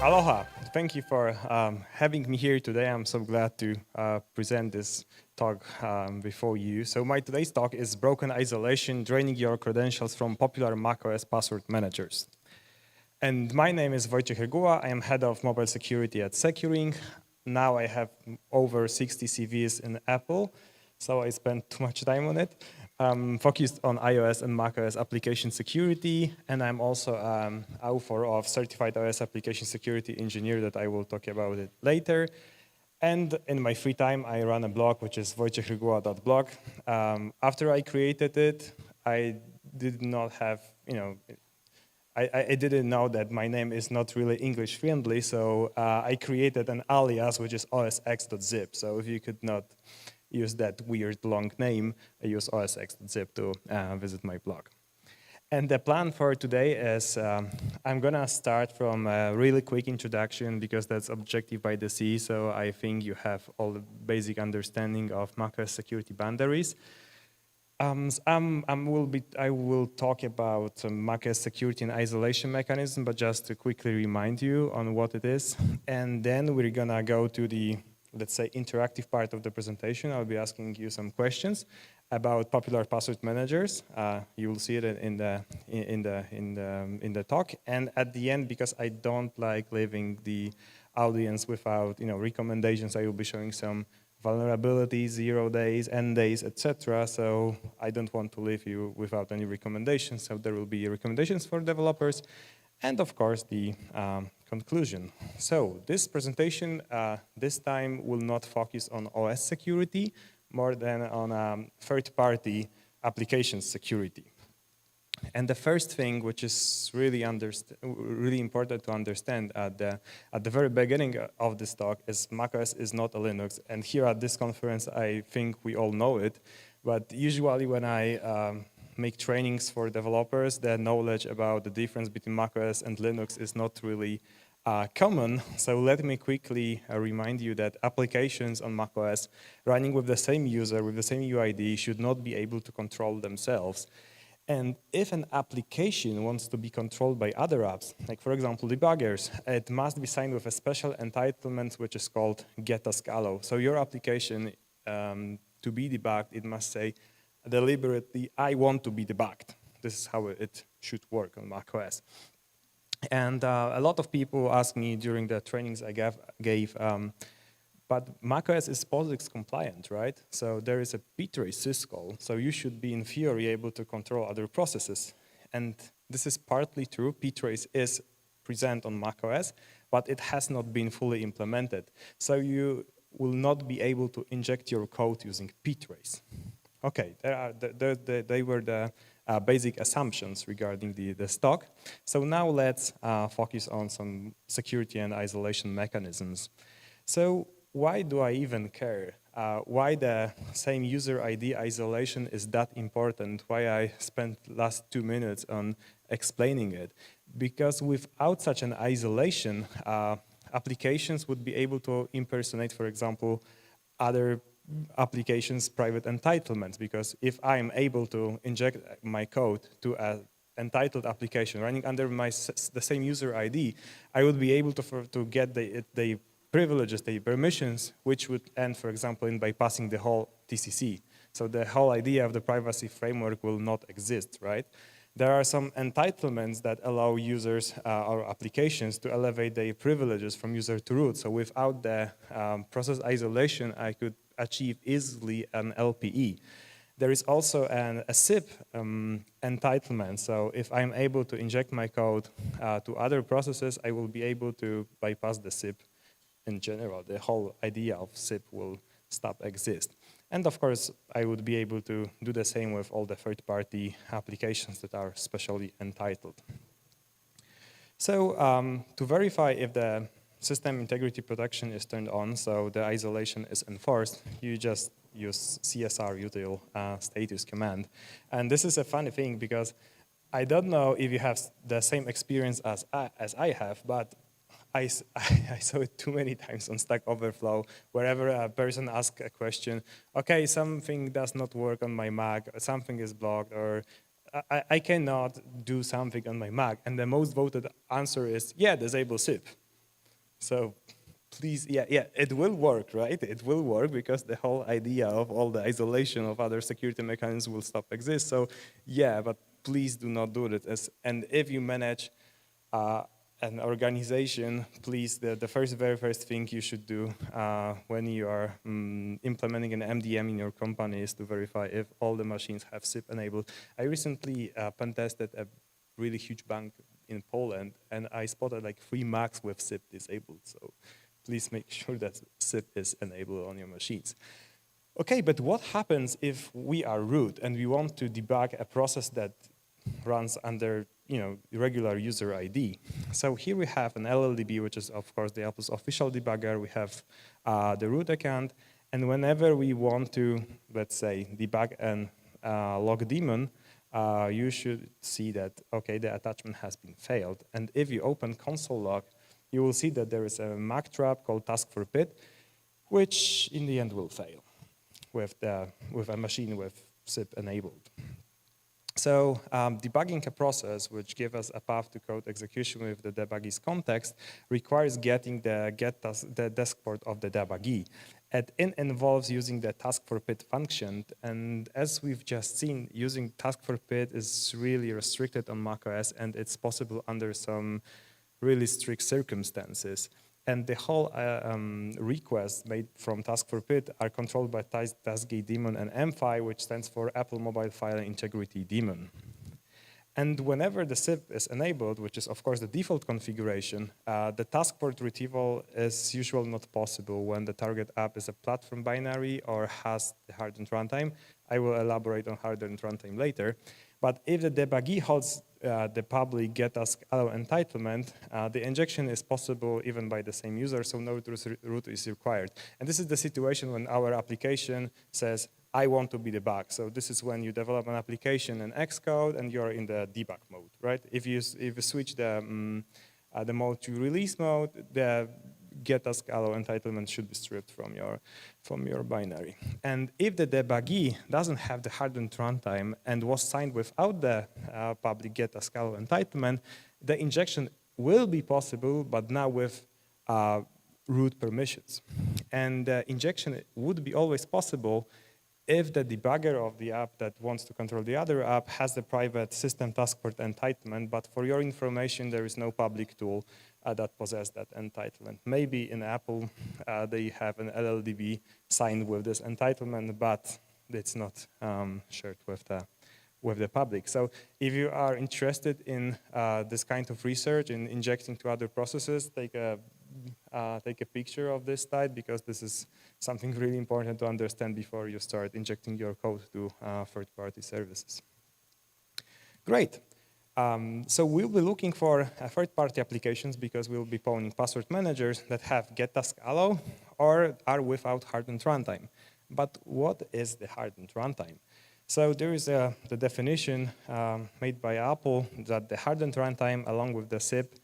Aloha. Thank you for having me here today. I'm so glad to present this talk before you. So my today's talk is Broken Isolation, Draining Your Credentials from Popular macOS Password Managers. And my name is Regula. I am head of mobile security at Securing. Now I have over 60 CVs in Apple, so I spent too much time on it. Focused on iOS and macOS application security, and I'm also author of Certified iOS Application Security Engineer that I will talk about it later. And in my free time, I run a blog, which is wojciechregula.blog. After I created it, I did not have, I didn't know that my name is not really English friendly, so I created an alias, which is osx.zip. So if you could not use that weird long name, I use osx.zip to visit my blog. And the plan for today is I'm going to start from a really quick introduction because that's objective by the sea, so I think you have all the basic understanding of macOS security boundaries. I will talk about macOS security and isolation mechanism, but just to quickly remind you on what it is. And then we're going to go to the, let's say, interactive part of the presentation. I'll be asking you some questions about popular password managers. You will see it in the talk. And at the end, because I don't like leaving the audience without recommendations, I will be showing some vulnerabilities, 0 days, end days, etc. So I don't want to leave you without any recommendations. So there will be recommendations for developers, and of course the conclusion. So this presentation this time will not focus on OS security more than on third-party application security. And the first thing, which is really important to understand at the very beginning of this talk, is macOS is not a Linux. And here at this conference, I think we all know it. But usually when I make trainings for developers, the knowledge about the difference between macOS and Linux is not really common. So let me quickly remind you that applications on macOS running with the same user, with the same UID, should not be able to control themselves. And if an application wants to be controlled by other apps, like for example debuggers, it must be signed with a special entitlement which is called get-task-allow. So your application, to be debugged, it must say deliberately, I want to be debugged. This is how it should work on macOS. And a lot of people ask me during the trainings I gave but macOS is POSIX compliant, right? So there is a ptrace syscall, so you should be in theory able to control other processes. And this is partly true. Ptrace is present on macOS, but it has not been fully implemented. So you will not be able to inject your code using ptrace. Okay, they were the basic assumptions regarding the stock. So now let's focus on some security and isolation mechanisms. So why do I even care? Why the same user ID isolation is that important? Why I spent last 2 minutes on explaining it? Because without such an isolation, applications would be able to impersonate, for example, other applications' private entitlements. Because if I'm able to inject my code to an entitled application running under the same user ID, I would be able to get the privileges, the permissions, which would end, for example, in bypassing the whole TCC. So the whole idea of the privacy framework will not exist, right? There are some entitlements that allow users or applications to elevate their privileges from user to root. So without the process isolation, I could achieve easily an LPE. There is also a SIP entitlement. So if I'm able to inject my code to other processes, I will be able to bypass the SIP. In general, the whole idea of SIP will stop exist. And of course, I would be able to do the same with all the third-party applications that are specially entitled. So to verify if the system integrity protection is turned on, so the isolation is enforced, you just use CSR util status command. And this is a funny thing because I don't know if you have the same experience as I have, but I saw it too many times on Stack Overflow, wherever a person asks a question, okay, something does not work on my Mac, something is blocked, or I cannot do something on my Mac, and the most voted answer is, yeah, disable SIP. So please, yeah, it will work, right? It will work because the whole idea of all the isolation of other security mechanisms will stop exist. So yeah, but please do not do it. And if you manage an organization, please, the very first thing you should do when you are implementing an MDM in your company is to verify if all the machines have SIP enabled. I recently pen tested a really huge bank in Poland, and I spotted like 3 Macs with SIP disabled. So please make sure that SIP is enabled on your machines. Okay, but what happens if we are root and we want to debug a process that runs under regular user ID? So here we have an LLDB, which is of course the Apple's official debugger. We have the root account, and whenever we want to, let's say, debug an log daemon, you should see that, okay, the attachment has been failed. And if you open console log, you will see that there is a Mac trap called task for pit, which in the end will fail with a machine with SIP enabled. So debugging a process which gives us a path to code execution with the debuggee's context requires getting the desk port of the debuggee. It involves using the task for pit function, and as we've just seen, using task for pit is really restricted on macOS, and it's possible under some really strict circumstances. And the whole requests made from task for pit are controlled by taskgate daemon and MFI, which stands for Apple Mobile File Integrity Daemon. And whenever the SIP is enabled, which is of course the default configuration, the task port retrieval is usually not possible when the target app is a platform binary or has the hardened runtime. I will elaborate on hardened runtime later. But if the debuggee holds the public get task allow entitlement, the injection is possible even by the same user, so no root is required. And this is the situation when our application says, I want to be debugged. So this is when you develop an application in Xcode and you're in the debug mode, right? If you switch the mode to release mode, the get task allow entitlement should be stripped from your binary. And if the debuggee doesn't have the hardened runtime and was signed without the public get task allow entitlement, the injection will be possible, but now with root permissions. And injection would be always possible if the debugger of the app that wants to control the other app has the private system task port entitlement, but for your information, there is no public tool that possesses that entitlement. Maybe in Apple, they have an LLDB signed with this entitlement, but it's not shared with the public. So if you are interested in this kind of research, in injecting to other processes, take a picture of this slide, because this is something really important to understand before you start injecting your code to third-party services. Great. So we'll be looking for third-party applications because we'll be pawning password managers that have get task allow or are without hardened runtime. But what is the hardened runtime? So there is the definition made by Apple that the hardened runtime, along with the SIP,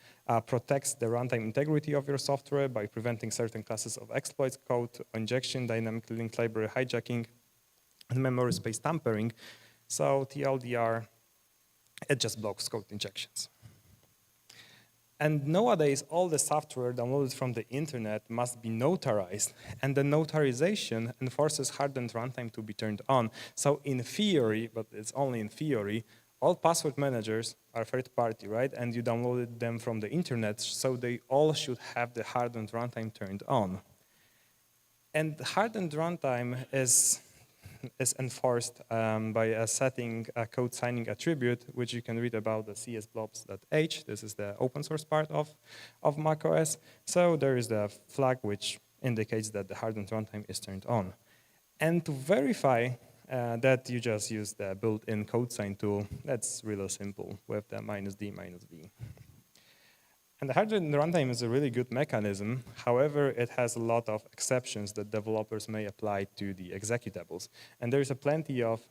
protects the runtime integrity of your software by preventing certain classes of exploits, code injection, dynamically linked library hijacking, and memory space tampering. So TLDR, it just blocks code injections. And nowadays, all the software downloaded from the internet must be notarized, and the notarization enforces hardened runtime to be turned on. So in theory, but it's only in theory, all password managers are third-party, right? And you downloaded them from the internet, so they all should have the hardened runtime turned on. And hardened runtime is enforced by setting a code signing attribute, which you can read about the csblobs.h. This is the open source part of macOS. So there is the flag which indicates that the hardened runtime is turned on. And to verify that, you just use the built-in code sign tool. That's really simple with the -d-v. And the hardened runtime is a really good mechanism. However, it has a lot of exceptions that developers may apply to the executables. And there's plenty of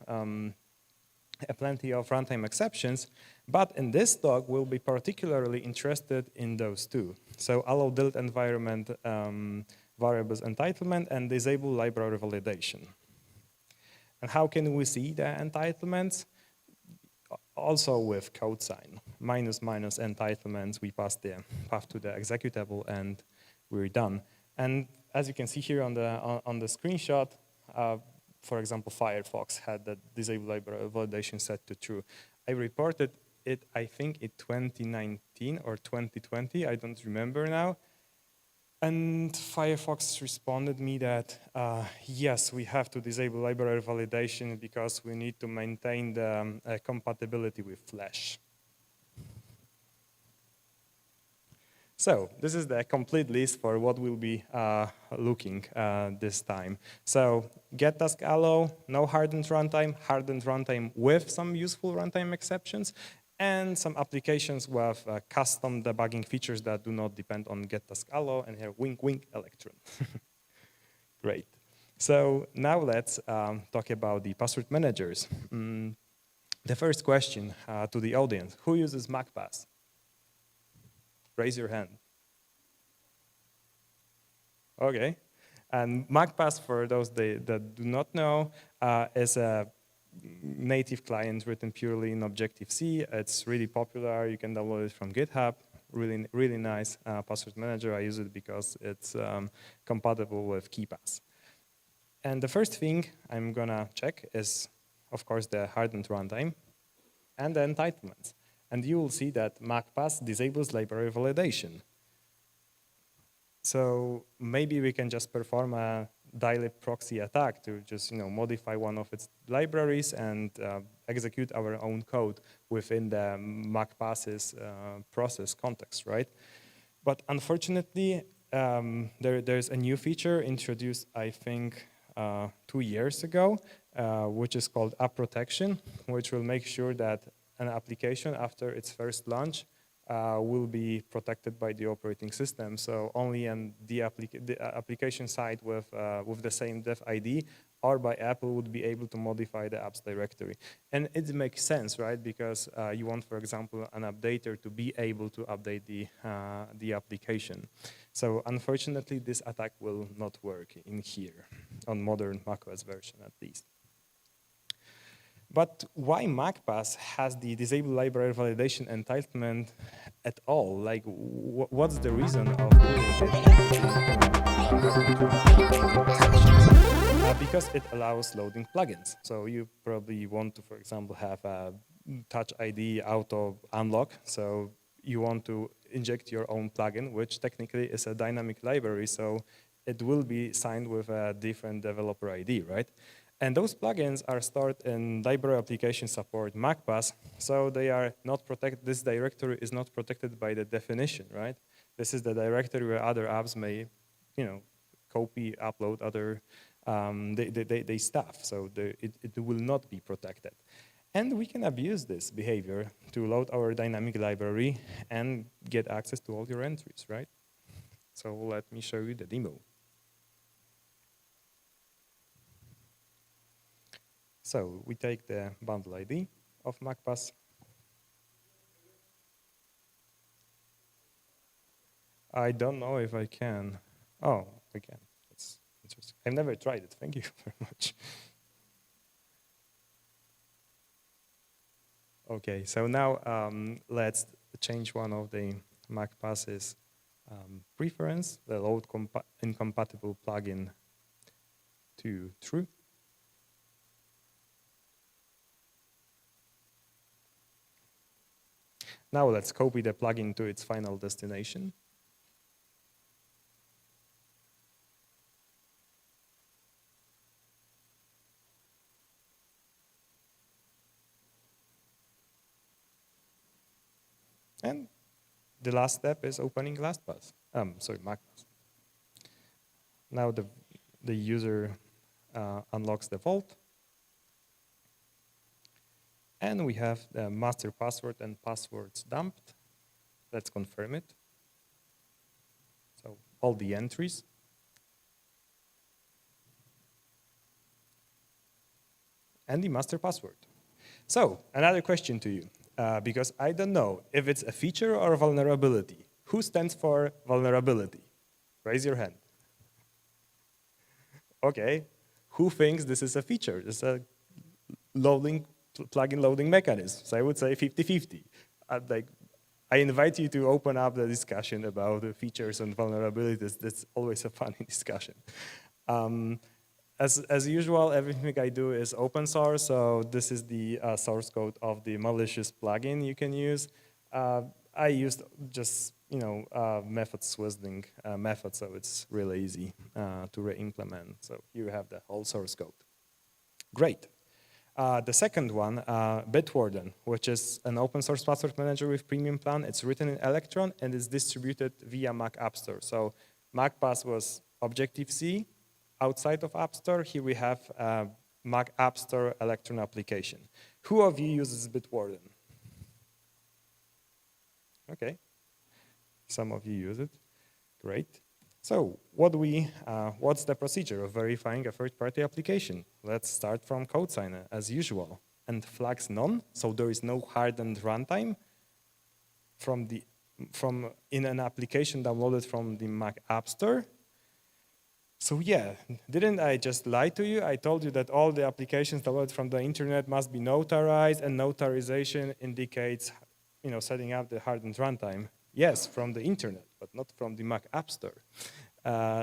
runtime exceptions, but in this talk, we'll be particularly interested in those two. So allow build environment variables entitlement and disable library validation. And how can we see the entitlements? also with code sign, minus minus entitlements, we pass the path to the executable and we're done. And as you can see here on the screenshot, for example, Firefox had the disable library validation set to true. I reported it, I think, in 2019 or 2020, I don't remember now. And Firefox responded me that, yes, we have to disable library validation because we need to maintain the compatibility with Flash. So this is the complete list for what we'll be looking this time. So get task allow, no hardened runtime with some useful runtime exceptions, and some applications with custom debugging features that do not depend on get task allow, and here wink wink Electron. Great. So now let's talk about the password managers. The first question to the audience, who uses MacPass? Raise your hand. Okay. And MacPass, for those that do not know, is a native client written purely in Objective-C. It's really popular. You can download it from GitHub. Really, really nice password manager. I use it because it's compatible with KeePass. And the first thing I'm gonna check is, of course, the hardened runtime and the entitlements. And you will see that MacPass disables library validation. So maybe we can just perform a dilib proxy attack to just modify one of its libraries and execute our own code within the MacPass's process context, right? But unfortunately, there's a new feature introduced, I think, 2 years ago, which is called app protection, which will make sure that an application after its first launch will be protected by the operating system. So only on the application side with the same dev ID or by Apple would be able to modify the apps directory. And it makes sense, right? Because you want, for example, an updater to be able to update the application. So unfortunately, this attack will not work in here, on modern macOS version at least. But why MacPass has the disable library validation entitlement at all? Like, what's the reason of doing it? Because it allows loading plugins. So you probably want to, for example, have a Touch ID auto unlock. So you want to inject your own plugin, which technically is a dynamic library. So it will be signed with a different developer ID, right? And those plugins are stored in library application support MacPass, so they are not protected. This directory is not protected by the definition, right? This is the directory where other apps may, copy, upload other they stuff. So it will not be protected. And we can abuse this behavior to load our dynamic library and get access to all your entries, right? So let me show you the demo. So we take the bundle ID of MacPass. I don't know if I can. Oh, I can. That's interesting. I've never tried it. Thank you very much. Okay, so now let's change one of the MacPass's preference, the load incompatible plugin to true. Now let's copy the plugin to its final destination. And the last step is opening LastPass. MacPass. Now the user unlocks the vault. And we have the master password and passwords dumped. Let's confirm it. So all the entries. And the master password. So another question to you, because I don't know if it's a feature or a vulnerability. Who stands for vulnerability? Raise your hand. Okay. Who thinks this is a feature? This is a loading plugin loading mechanism. So I would say 50-50. I invite you to open up the discussion about the features and vulnerabilities. That's always a funny discussion. As usual, everything I do is open source, so this is the source code of the malicious plugin you can use. I used just method swizzling method, so it's really easy to re-implement. So here you have the whole source code. Great. The second one, Bitwarden, which is an open source password manager with premium plan. It's written in Electron and is distributed via Mac App Store. So MacPass was Objective-C. Outside of App Store, here we have Mac App Store Electron application. Who of you uses Bitwarden? Okay, some of you use it. Great. So what's the procedure of verifying a third-party application? Let's start from code signer, as usual, and flags none, so there is no hardened runtime in an application downloaded from the Mac App Store. So yeah, didn't I just lie to you? I told you that all the applications downloaded from the internet must be notarized, and notarization indicates, setting up the hardened runtime. Yes, from the internet, but not from the Mac App Store.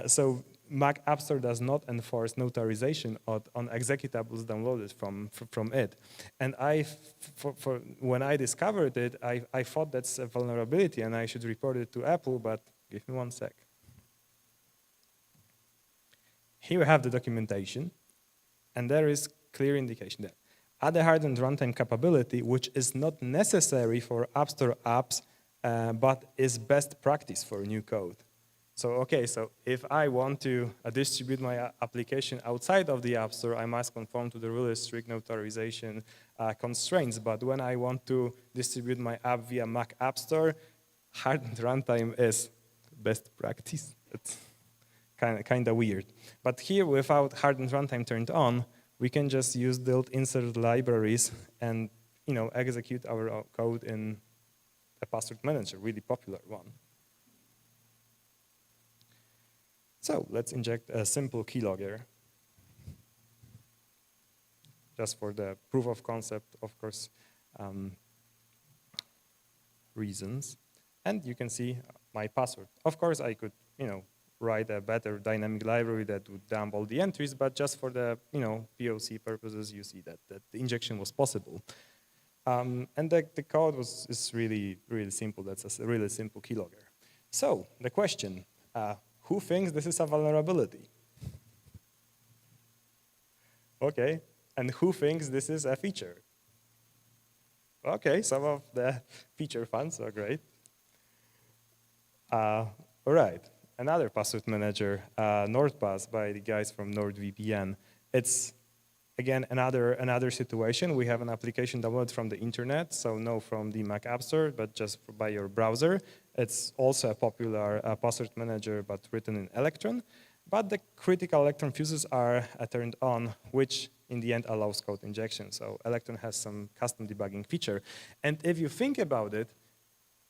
So Mac App Store does not enforce notarization on executables downloaded from it. And when I discovered it, I thought that's a vulnerability and I should report it to Apple, but give me one sec. Here we have the documentation, and there is clear indication that add a hardened runtime capability, which is not necessary for App Store apps, but is best practice for new code. So, okay, so if I want to distribute my application outside of the App Store, I must conform to the really strict notarization constraints. But when I want to distribute my app via Mac App Store, hardened runtime is best practice. It's kind of weird. But here, without hardened runtime turned on, we can just use the insert libraries and execute our code in a password manager, really popular one. So let's inject a simple keylogger, just for the proof of concept, of course, reasons. And you can see my password. Of course, I could, write a better dynamic library that would dump all the entries, but just for the, POC purposes, you see that the injection was possible. And the code is really, really simple. That's a really simple keylogger. So the question, who thinks this is a vulnerability? Okay, and who thinks this is a feature? Okay, some of the feature fans are great. All right, another password manager, NordPass by the guys from NordVPN. It's, again, another situation. We have an application downloaded from the internet, so no from the Mac App Store, but just by your browser. It's also a popular password manager, but written in Electron. But the critical Electron fuses are turned on, which in the end allows code injection. So Electron has some custom debugging feature. And if you think about it,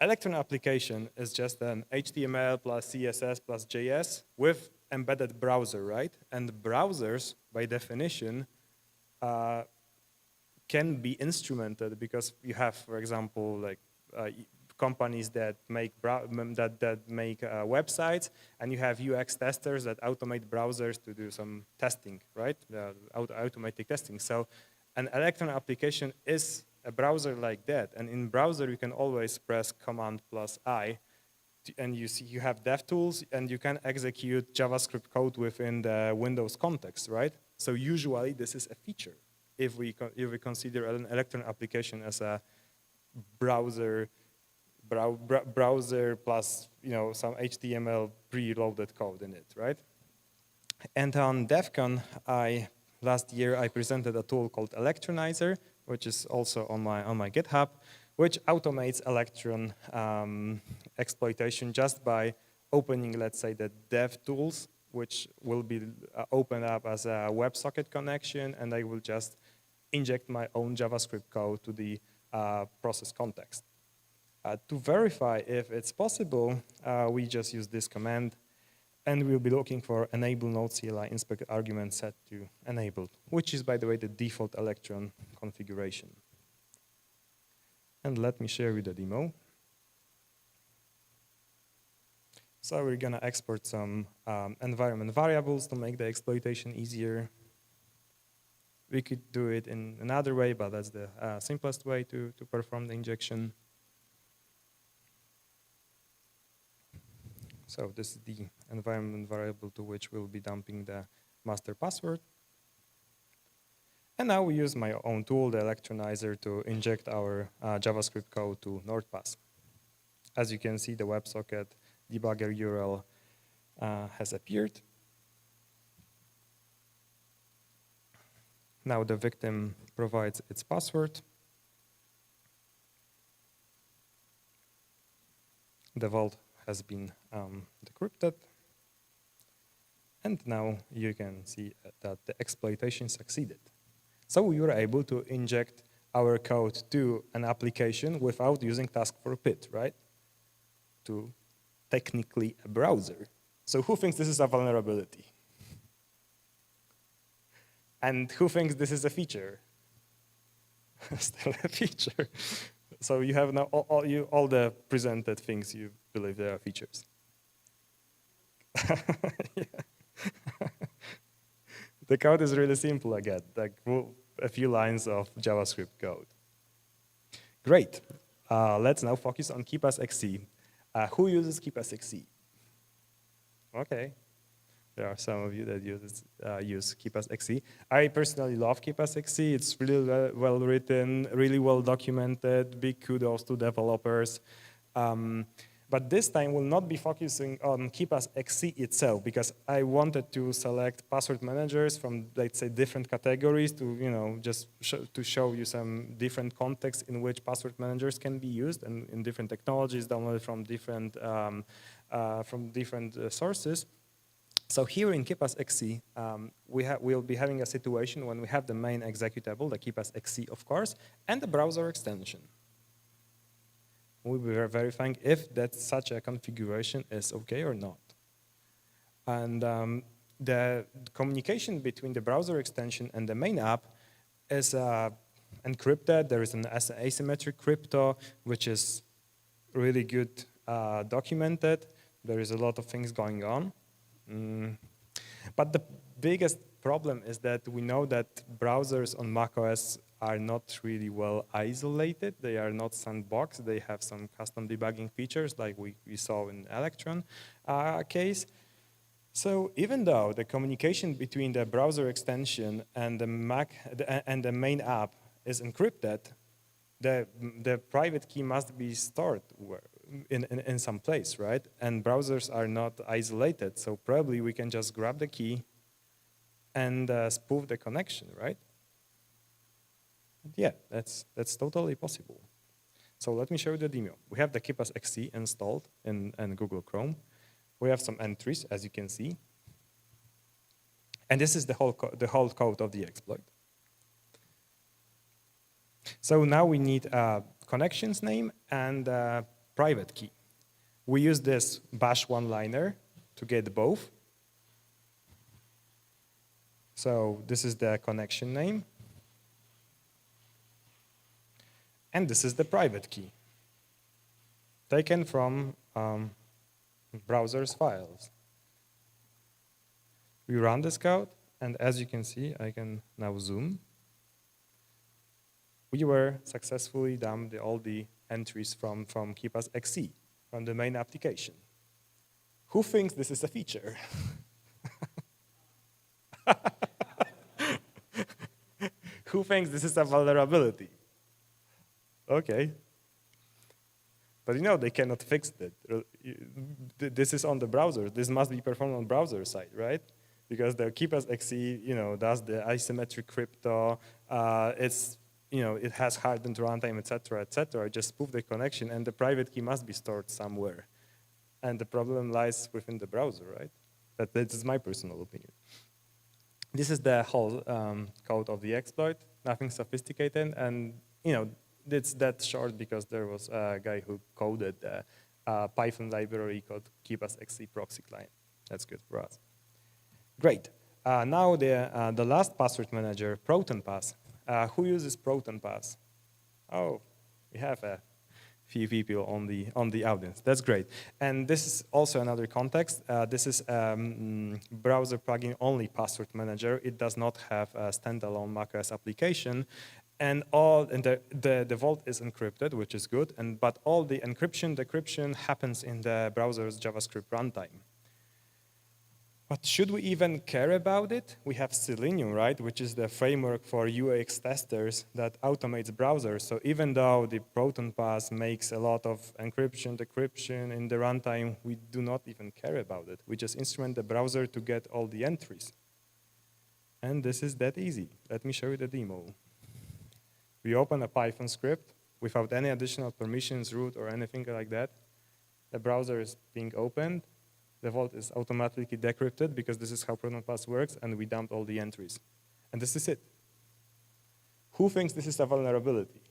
Electron application is just an HTML plus CSS plus JS with embedded browser, right? And browsers, by definition, can be instrumented because you have, for example, like companies that make websites, and you have UX testers that automate browsers to do some testing, right? Automatic testing. So an Electron application is a browser like that, and in browser you can always press Command plus I, and you have DevTools, and you can execute JavaScript code within the Windows context, right? So usually this is a feature if we consider an Electron application as a browser plus some HTML preloaded code in it, right? And on DevCon, last year I presented a tool called Electronizer, which is also on my GitHub, which automates Electron exploitation just by opening, let's say, the dev tools, which will be opened up as a WebSocket connection, and I will just inject my own JavaScript code to the process context. To verify if it's possible, we just use this command, And we'll be looking for enable node CLI inspect argument set to enabled, which is, by the way, the default Electron configuration. And let me share you the demo. So we're going to export some environment variables to make the exploitation easier. We could do it in another way, but that's the simplest way to perform the injection. So this is the environment variable to which we'll be dumping the master password. And now we use my own tool, the Electronizer, to inject our JavaScript code to NordPass. As you can see, the WebSocket debugger URL has appeared. Now the victim provides its password. The vault has been decrypted. And now you can see that the exploitation succeeded. So we were able to inject our code to an application without using task for PIT, right? To technically a browser. So who thinks this is a vulnerability? And who thinks this is a feature? Still a feature. So you have now all the presented things you believe they are features. Yeah. The code is really simple again, like a few lines of JavaScript code. Great. Let's now focus on KeePassXC. Who uses KeePassXC? Okay. There are some of you that use KeePassXC. I personally love KeePassXC. It's really well written, really well documented. Big kudos to developers. But this time we'll not be focusing on KeePassXC itself because I wanted to select password managers from, let's say, different categories to, just to show you some different contexts in which password managers can be used and in different technologies downloaded from different sources. So here in KeePassXC, we'll be having a situation when we have the main executable, the KeePassXC, of course, and the browser extension. We'll be verifying if that such a configuration is okay or not. And the communication between the browser extension and the main app is encrypted. There is an asymmetric crypto, which is really good documented. There is a lot of things going on. But the biggest problem is that we know that browsers on macOS are not really well isolated. They are not sandboxed. They have some custom debugging features like we saw in Electron case. So even though the communication between the browser extension and the main app is encrypted, the private key must be stored in some place, right? And browsers are not isolated, so probably we can just grab the key and spoof the connection, right? Yeah, that's totally possible. So let me show you the demo. We have the KeePassXC installed in Google Chrome. We have some entries, as you can see. And this is the whole code of the exploit. So now we need a connections name and a private key. We use this bash one-liner to get both. So this is the connection name. And this is the private key, taken from browser's files. We run this code, and as you can see, I can now zoom. We were successfully dumped all the entries from KeePassXC, from the main application. Who thinks this is a feature? Who thinks this is a vulnerability? Okay. But they cannot fix that. This is on the browser. This must be performed on browser side, right? Because the KeePassXC, does the asymmetric crypto. It has hardened runtime, etc., etc. Just spoof the connection, and the private key must be stored somewhere. And the problem lies within the browser, right? That is my personal opinion. This is the whole code of the exploit. Nothing sophisticated, and it's that short because there was a guy who coded a Python library called KeePassXC proxy client. That's good for us. Great. Now the last password manager, ProtonPass. Who uses ProtonPass? Oh, we have a few people on the audience. That's great. And this is also another context. This is browser plugin only password manager. It does not have a standalone macOS application. And the vault is encrypted, which is good. But all the encryption, decryption happens in the browser's JavaScript runtime. But should we even care about it? We have Selenium, right, which is the framework for UX testers that automates browsers. So even though the ProtonPass makes a lot of encryption, decryption in the runtime, we do not even care about it. We just instrument the browser to get all the entries. And this is that easy. Let me show you the demo. We open a Python script without any additional permissions, root, or anything like that. The browser is being opened. The vault is automatically decrypted because this is how ProtonPass works, and we dumped all the entries. And this is it. Who thinks this is a vulnerability?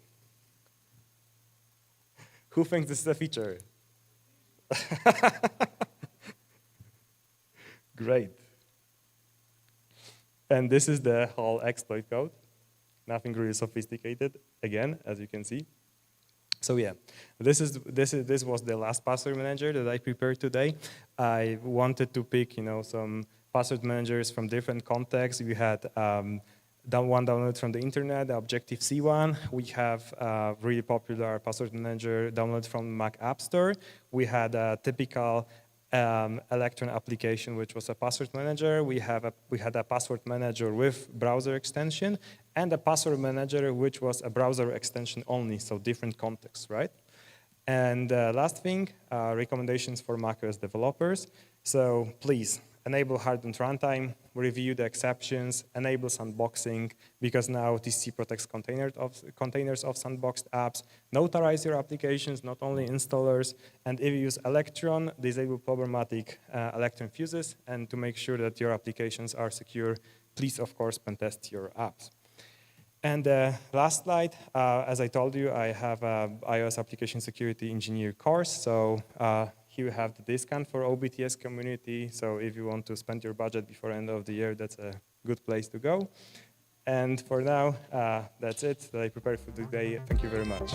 Who thinks this is a feature? Great. And this is the whole exploit code. Nothing really sophisticated, again, as you can see. So yeah, this was the last password manager that I prepared today. I wanted to pick, some password managers from different contexts. We had one download from the internet, the Objective-C one. We have a really popular password manager downloaded from Mac App Store. We had a typical Electron application, which was a password manager. We had a password manager with browser extension, and a password manager which was a browser extension only, so different contexts, right? And last thing, recommendations for macOS developers. So please enable hardened runtime, review the exceptions, enable sandboxing, because now TCP protects containers of sandboxed apps, notarize your applications, not only installers, and if you use Electron, disable problematic Electron fuses, and to make sure that your applications are secure, please, of course, pen test your apps. And the last slide, as I told you, I have an iOS application security engineer course, so here you have the discount for OBTS community. So if you want to spend your budget before end of the year, that's a good place to go. And for now, that's it that I prepared for today. Thank you very much.